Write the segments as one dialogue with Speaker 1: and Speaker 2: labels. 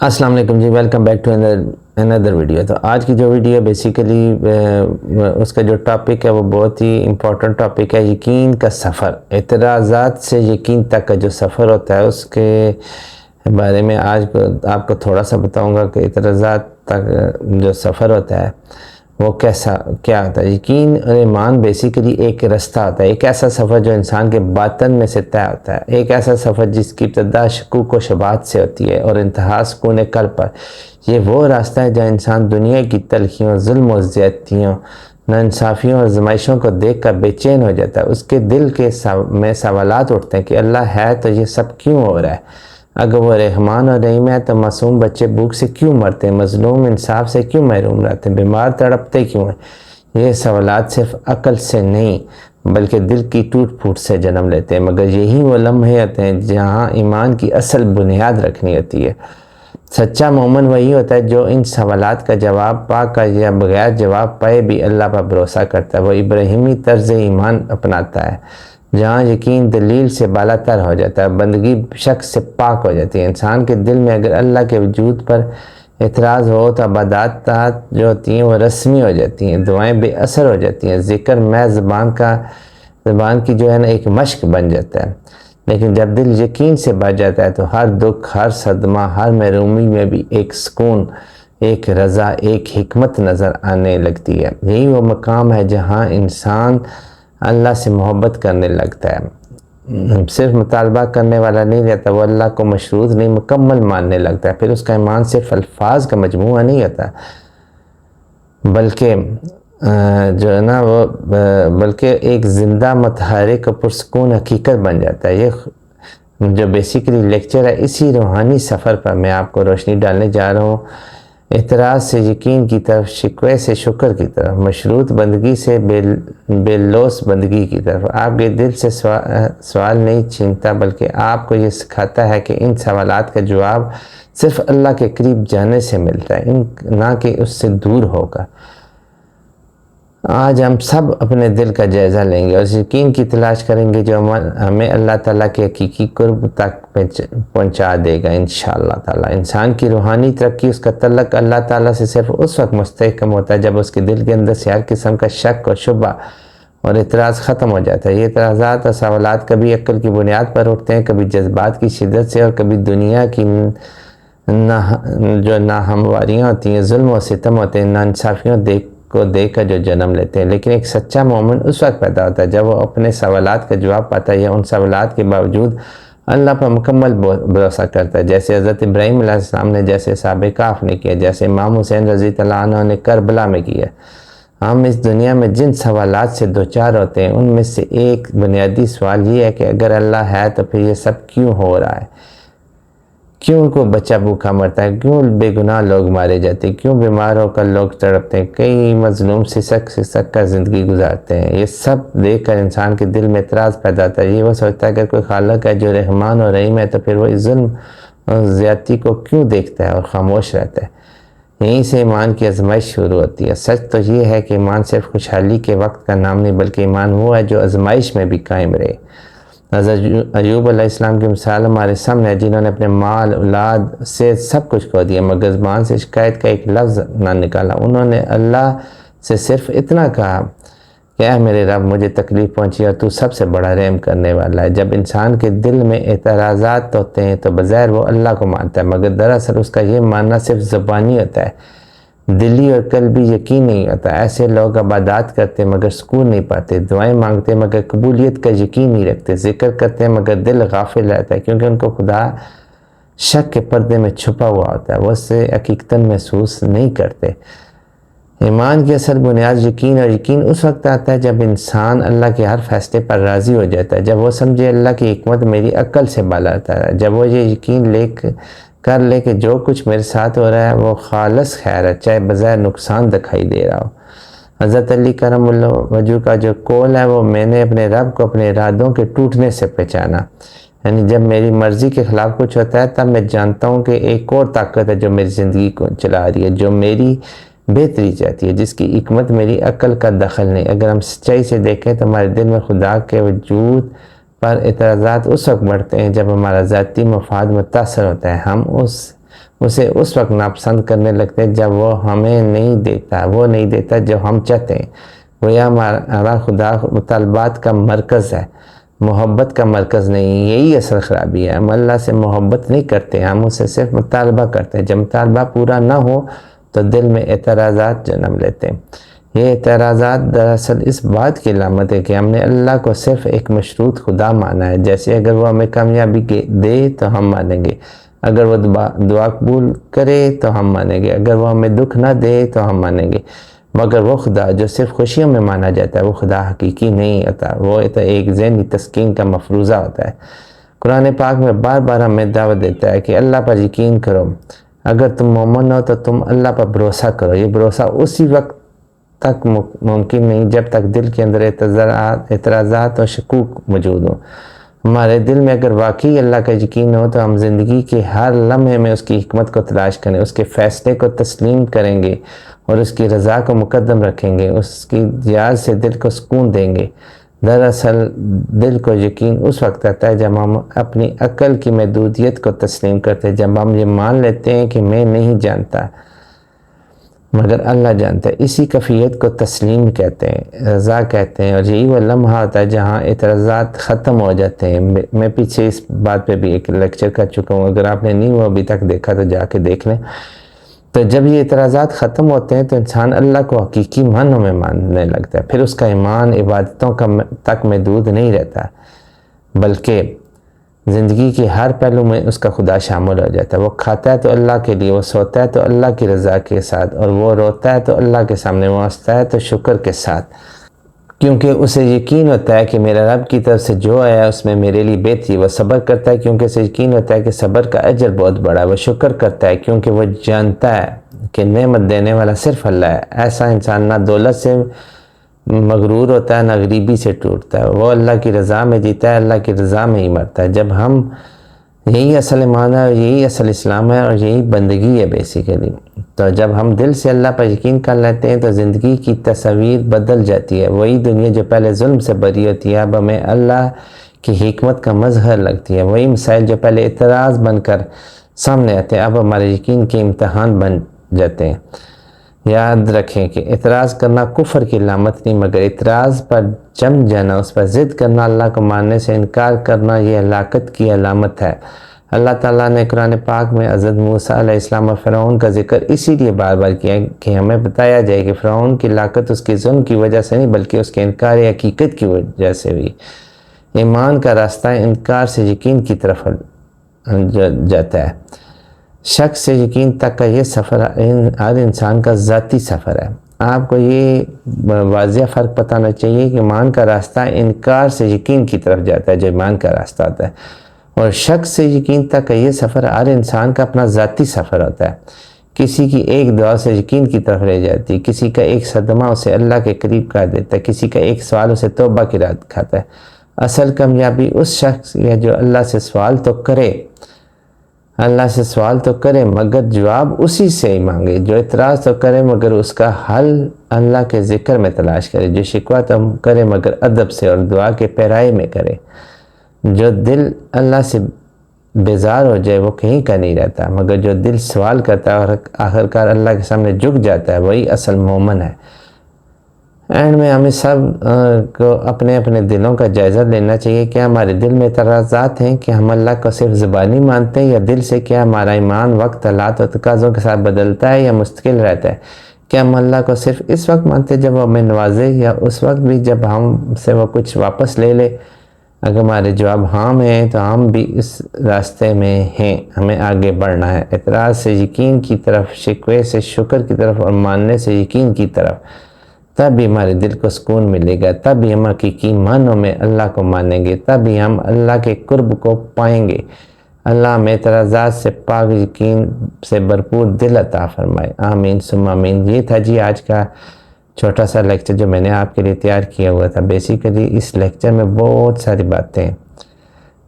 Speaker 1: السلام علیکم جی، ویلکم بیک ٹو اندر ویڈیو۔ تو آج کی جو ویڈیو بیسیکلی اس کا جو ٹاپک ہے وہ بہت ہی امپورٹنٹ ٹاپک ہے، یقین کا سفر۔ اعتراضات سے یقین تک کا جو سفر ہوتا ہے اس کے بارے میں آج آپ کو تھوڑا سا بتاؤں گا کہ اعتراضات تک جو سفر ہوتا ہے وہ کیا ہوتا ہے۔ یقین اور ایمان بیسیکلی ایک رستہ ہوتا ہے، ایک ایسا سفر جو انسان کے باطن میں سے طے ہوتا ہے، ایک ایسا سفر جس کی ابتدا شکوک و شبہات سے ہوتی ہے اور انتہا سکون قلب پر۔ یہ وہ راستہ ہے جہاں انسان دنیا کی تلخیوں، ظلم و زیادتیوں، ناانصافیوں اور آزمائشوں کو دیکھ کر بے چین ہو جاتا ہے۔ اس کے دل میں سوالات اٹھتے ہیں کہ اللہ ہے تو یہ سب کیوں ہو رہا ہے؟ اگر وہ رحمان اور رحیم ہے تو معصوم بچے بھوک سے کیوں مرتے ہیں؟ مظلوم انصاف سے کیوں محروم رہتے ہیں؟ بیمار تڑپتے کیوں ہیں؟ یہ سوالات صرف عقل سے نہیں بلکہ دل کی ٹوٹ پھوٹ سے جنم لیتے ہیں، مگر یہی وہ لمحے ہوتے ہیں جہاں ایمان کی اصل بنیاد رکھنی ہوتی ہے۔ سچا مومن وہی ہوتا ہے جو ان سوالات کا جواب پا کر یا بغیر جواب پائے بھی اللہ پر بھروسہ کرتا ہے۔ وہ ابراہیمی طرز ایمان اپناتا ہے جہاں یقین دلیل سے بالا تر ہو جاتا ہے، بندگی شک سے پاک ہو جاتی ہے۔ انسان کے دل میں اگر اللہ کے وجود پر اعتراض ہو تو عبادات جو ہوتی ہیں وہ رسمی ہو جاتی ہیں، دعائیں بے اثر ہو جاتی ہیں، ذکر میں زبان کی جو ہے نا ایک مشق بن جاتا ہے۔ لیکن جب دل یقین سے بھر جاتا ہے تو ہر دکھ، ہر صدمہ، ہر محرومی میں بھی ایک سکون، ایک رضا، ایک حکمت نظر آنے لگتی ہے۔ یہی وہ مقام ہے جہاں انسان اللہ سے محبت کرنے لگتا ہے، صرف مطالبہ کرنے والا نہیں رہتا، وہ اللہ کو مشروط نہیں مکمل ماننے لگتا ہے۔ پھر اس کا ایمان صرف الفاظ کا مجموعہ نہیں ہوتا بلکہ بلکہ ایک زندہ متحرک اور پرسکون حقیقت بن جاتا ہے۔ یہ جو بیسیکلی لیکچر ہے اسی روحانی سفر پر میں آپ کو روشنی ڈالنے جا رہا ہوں۔ اعتراض سے یقین کی طرف، شکوے سے شکر کی طرف، مشروط بندگی سے بے لوث بندگی کی طرف۔ آپ کے دل سے سوال نہیں چھینتا بلکہ آپ کو یہ سکھاتا ہے کہ ان سوالات کا جواب صرف اللہ کے قریب جانے سے ملتا ہے، نہ کہ اس سے دور ہوگا۔ آج ہم سب اپنے دل کا جائزہ لیں گے اور اس یقین کی تلاش کریں گے جو ہمیں اللہ تعالیٰ کے حقیقی قرب تک پہنچا دے گا انشاءاللہ تعالیٰ۔ انسان کی روحانی ترقی، اس کا تعلق اللہ تعالیٰ سے صرف اس وقت مستحکم ہوتا ہے جب اس کے دل کے اندر سے ہر قسم کا شک اور شبہ اور اعتراض ختم ہو جاتا ہے۔ یہ اعتراضات اور سوالات کبھی عقل کی بنیاد پر اٹھتے ہیں، کبھی جذبات کی شدت سے، اور کبھی دنیا کی جو ناہمواریاں ہوتی ہیں، ظلم و ستم ہوتے ہیں، ناانصافیوں کو دیکھ کر جو جنم لیتے ہیں۔ لیکن ایک سچا مومن اس وقت پیدا ہوتا ہے جب وہ اپنے سوالات کا جواب پاتا ہے یا ان سوالات کے باوجود اللہ پر مکمل بھروسہ کرتا ہے، جیسے حضرت ابراہیم علیہ السلام نے، جیسے اصحاب کہف نے کیا، جیسے امام حسین رضی اللہ عنہ نے کربلا میں کیا۔ ہم اس دنیا میں جن سوالات سے دوچار ہوتے ہیں ان میں سے ایک بنیادی سوال یہ ہے کہ اگر اللہ ہے تو پھر یہ سب کیوں ہو رہا ہے؟ کیوں کوئی بچہ بھوکا مرتا ہے؟ کیوں بے گناہ لوگ مارے جاتے ہیں؟ کیوں بیمار ہو کر لوگ تڑپتے ہیں؟ کئی مظلوم سسک کر زندگی گزارتے ہیں۔ یہ سب دیکھ کر انسان کے دل میں اعتراض پیدا ہوتا ہے۔ یہ وہ سوچتا ہے کہ کوئی خالق ہے جو رحمان اور رحیم ہے تو پھر وہ ظلم اور زیادتی کو کیوں دیکھتا ہے اور خاموش رہتا ہے؟ یہیں سے ایمان کی آزمائش شروع ہوتی ہے۔ سچ تو یہ ہے کہ ایمان صرف خوشحالی کے وقت کا نام نہیں بلکہ ایمان وہ ہے جو آزمائش میں بھی قائم رہے۔ حضرت ایوب علیہ السلام کی مثال ہمارے سامنے ہے، جنہوں نے اپنے مال، اولاد سے سب کچھ کھو دیا مگر زبان سے شکایت کا ایک لفظ نہ نکالا۔ انہوں نے اللہ سے صرف اتنا کہا کہ اے میرے رب، مجھے تکلیف پہنچی اور تو سب سے بڑا رحم کرنے والا ہے۔ جب انسان کے دل میں اعتراضات ہوتے ہیں تو بظاہر وہ اللہ کو مانتا ہے مگر دراصل اس کا یہ ماننا صرف زبانی ہوتا ہے، دلی اور قلبی یقین نہیں ہوتا۔ ایسے لوگ عبادات کرتے مگر سکون نہیں پاتے، دعائیں مانگتے مگر قبولیت کا یقین نہیں رکھتے، ذکر کرتے مگر دل غافل رہتا ہے کیونکہ ان کو خدا شک کے پردے میں چھپا ہوا ہوتا ہے، وہ اسے حقیقتاً محسوس نہیں کرتے۔ ایمان کی اصل بنیاد یقین، اور یقین اس وقت آتا ہے جب انسان اللہ کے ہر فیصلے پر راضی ہو جاتا ہے، جب وہ سمجھے اللہ کی حکمت میری عقل سے بالا ہے، جب وہ یہ یقین کر لے کہ جو کچھ میرے ساتھ ہو رہا ہے وہ خالص خیر ہے، چاہے بظاہر نقصان دکھائی دے رہا ہو۔ حضرت علی کرم اللہ وجہ کا جو قول ہے وہ میں نے اپنے رب کو اپنے ارادوں کے ٹوٹنے سے پہچانا، یعنی جب میری مرضی کے خلاف کچھ ہوتا ہے تب میں جانتا ہوں کہ ایک اور طاقت ہے جو میری زندگی کو چلا رہی ہے، جو میری بہتری چاہتی ہے، جس کی حکمت میری عقل کا دخل نہیں۔ اگر ہم سچائی سے دیکھیں تو ہمارے دل میں خدا کے وجود پر اعتراضات اس وقت بڑھتے ہیں جب ہمارا ذاتی مفاد متاثر ہوتا ہے۔ ہم اسے اس وقت ناپسند کرنے لگتے ہیں جب وہ ہمیں نہیں دیتا، وہ نہیں دیتا جو ہم چاہتے ہیں۔ گویا ہمارا خدا مطالبات کا مرکز ہے، محبت کا مرکز نہیں۔ یہی اصل خرابی ہے، ہم اللہ سے محبت نہیں کرتے، ہم اسے صرف مطالبہ کرتے ہیں۔ جب مطالبہ پورا نہ ہو تو دل میں اعتراضات جنم لیتے ہیں۔ یہ اعتراضات دراصل اس بات کی علامت ہے کہ ہم نے اللہ کو صرف ایک مشروط خدا مانا ہے۔ جیسے اگر وہ ہمیں کامیابی دے تو ہم مانیں گے، اگر وہ دعا قبول کرے تو ہم مانیں گے، اگر وہ ہمیں دکھ نہ دے تو ہم مانیں گے۔ مگر وہ خدا جو صرف خوشیوں میں مانا جاتا ہے وہ خدا حقیقی نہیں ہوتا، وہ تو ایک ذہنی تسکین کا مفروضہ ہوتا ہے۔ قرآن پاک میں بار بار ہمیں دعوت دیتا ہے کہ اللہ پر یقین کرو، اگر تم مومن ہو تو تم اللہ پر بھروسہ کرو۔ یہ بھروسہ اسی وقت تک ممکن نہیں جب تک دل کے اندر اعتراضات اور شکوک موجود ہوں۔ ہمارے دل میں اگر واقعی اللہ کا یقین ہو تو ہم زندگی کے ہر لمحے میں اس کی حکمت کو تلاش کریں، اس کے فیصلے کو تسلیم کریں گے اور اس کی رضا کو مقدم رکھیں گے، اس کی یاد سے دل کو سکون دیں گے۔ دراصل دل کو یقین اس وقت آتا ہے جب ہم اپنی عقل کی محدودیت کو تسلیم کرتے ہیں، جب ہم یہ مان لیتے ہیں کہ میں نہیں جانتا مگر اللہ جانتا ہے۔ اسی کیفیت کو تسلیم کہتے ہیں، رضا کہتے ہیں، اور یہی وہ لمحہ ہوتا ہے جہاں اعتراضات ختم ہو جاتے ہیں۔ میں پیچھے اس بات پہ بھی ایک لیکچر کر چکا ہوں، اگر آپ نے نہیں وہ ابھی تک دیکھا تو جا کے دیکھ لیں۔ تو جب یہ اعتراضات ختم ہوتے ہیں تو انسان اللہ کو حقیقی معنوں میں ماننے لگتا ہے، پھر اس کا ایمان عبادتوں تک محدود نہیں رہتا بلکہ زندگی کے ہر پہلو میں اس کا خدا شامل ہو جاتا ہے۔ وہ کھاتا ہے تو اللہ کے لیے، وہ سوتا ہے تو اللہ کی رضا کے ساتھ، اور وہ روتا ہے تو اللہ کے سامنے، وہ ہنستا ہے تو شکر کے ساتھ، کیونکہ اسے یقین ہوتا ہے کہ میرا رب کی طرف سے جو آیا اس میں میرے لیے بہتری۔ وہ صبر کرتا ہے کیونکہ اسے یقین ہوتا ہے کہ صبر کا اجر بہت بڑا ہے۔ وہ شکر کرتا ہے کیونکہ وہ جانتا ہے کہ نعمت دینے والا صرف اللہ ہے۔ ایسا انسان نہ دولت سے مغرور ہوتا ہے نہ غریبی سے ٹوٹتا ہے، وہ اللہ کی رضا میں جیتا ہے، اللہ کی رضا میں ہی مرتا ہے۔ جب ہم یہی اصل ایمان ہے، یہی اصل اسلام ہے، اور یہی بندگی ہے بیسیکلی۔ تو جب ہم دل سے اللہ پر یقین کر لیتے ہیں تو زندگی کی تصویر بدل جاتی ہے۔ وہی دنیا جو پہلے ظلم سے بری ہوتی ہے اب ہمیں اللہ کی حکمت کا مظہر لگتی ہے۔ وہی مسائل جو پہلے اعتراض بن کر سامنے آتے ہیں اب ہمارے یقین کے امتحان بن جاتے ہیں۔ یاد رکھیں کہ اعتراض کرنا کفر کی علامت نہیں، مگر اعتراض پر جم جانا، اس پر ضد کرنا، اللہ کو ماننے سے انکار کرنا، یہ ہلاکت کی علامت ہے۔ اللہ تعالیٰ نے قرآن پاک میں حضرت موسیٰ علیہ السلام اور فرعون کا ذکر اسی لیے بار بار کیا کہ ہمیں بتایا جائے کہ فرعون کی ہلاکت اس کے ظلم کی وجہ سے نہیں بلکہ اس کے انکار حقیقت کی وجہ سے ہوئی۔ ایمان کا راستہ انکار سے یقین کی طرف جاتا ہے۔ شک سے یقین تک کا یہ سفر ہر انسان کا ذاتی سفر ہے۔ آپ کو یہ واضح فرق پتہ ہونا چاہیے کہ ایمان کا راستہ انکار سے یقین کی طرف جاتا ہے جو ایمان کا راستہ ہوتا ہے، اور شک سے یقین تک کا یہ سفر ہر انسان کا اپنا ذاتی سفر ہوتا ہے۔ کسی کی ایک دعا سے یقین کی طرف لے جاتی ہے، کسی کا ایک صدمہ اسے اللہ کے قریب کر دیتا ہے، کسی کا ایک سوال اسے توبہ کی راہ دکھاتا ہے۔ اصل کامیابی اس شخص ہے جو اللہ سے سوال تو کرے مگر جواب اسی سے ہی مانگے، جو اعتراض تو کرے مگر اس کا حل اللہ کے ذکر میں تلاش کرے، جو شکوہ تو کرے مگر ادب سے اور دعا کے پیرائی میں کرے۔ جو دل اللہ سے بیزار ہو جائے وہ کہیں کا نہیں رہتا، مگر جو دل سوال کرتا ہے اور آخرکار اللہ کے سامنے جھک جاتا ہے وہی اصل مومن ہے۔ اینڈ میں ہمیں سب کو اپنے اپنے دلوں کا جائزہ لینا چاہیے۔ کیا ہمارے دل میں اعتراضات ہیں کہ ہم اللہ کو صرف زبانی مانتے ہیں، یا دل سے؟ کیا ہمارا ایمان وقت، حالات و تقاضوں کے ساتھ بدلتا ہے یا مستقل رہتا ہے؟ کیا ہم اللہ کو صرف اس وقت مانتے جب وہ ہمیں نوازے، یا اس وقت بھی جب ہم سے وہ کچھ واپس لے لے؟ اگر ہمارے جواب ہاں میں ہیں تو ہم بھی اس راستے میں ہیں، ہمیں آگے بڑھنا ہے، اعتراض سے یقین کی طرف، شکوے سے شکر کی طرف، اور ماننے سے یقین کی طرف۔ تب بھی ہمارے دل کو سکون ملے گا، تب بھی ہم حقیقی معنوں میں اللہ کو مانیں گے، تب بھی ہم اللہ کے قرب کو پائیں گے۔ اللہ ہمیں اعتراضات سے پاک، یقین سے بھرپور دل عطا فرمائے، آمین ثم آمین۔ یہ تھا جی آج کا چھوٹا سا لیکچر جو میں نے آپ کے لیے تیار کیا ہوا تھا۔ بیسیکلی اس لیکچر میں بہت ساری باتیں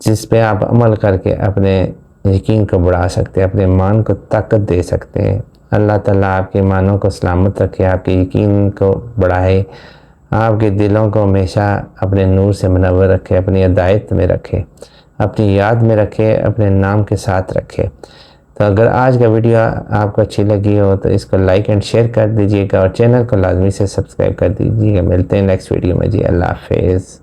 Speaker 1: جس پہ آپ عمل کر کے اپنے یقین کو بڑھا سکتے ہیں، اپنے ایمان کو طاقت دے سکتے ہیں۔ اللہ تعالیٰ آپ کے ایمانوں کو سلامت رکھے، آپ کے یقین کو بڑھائے، آپ کے دلوں کو ہمیشہ اپنے نور سے منور رکھے، اپنی ہدایت میں رکھے، اپنی یاد میں رکھے، اپنے نام کے ساتھ رکھے۔ تو اگر آج کا ویڈیو آپ کو اچھی لگی ہو تو اس کو لائک اینڈ شیئر کر دیجیے گا اور چینل کو لازمی سے سبسکرائب کر دیجیے گا. ملتے ہیں نیکسٹ ویڈیو میں جی. اللہ حافظ.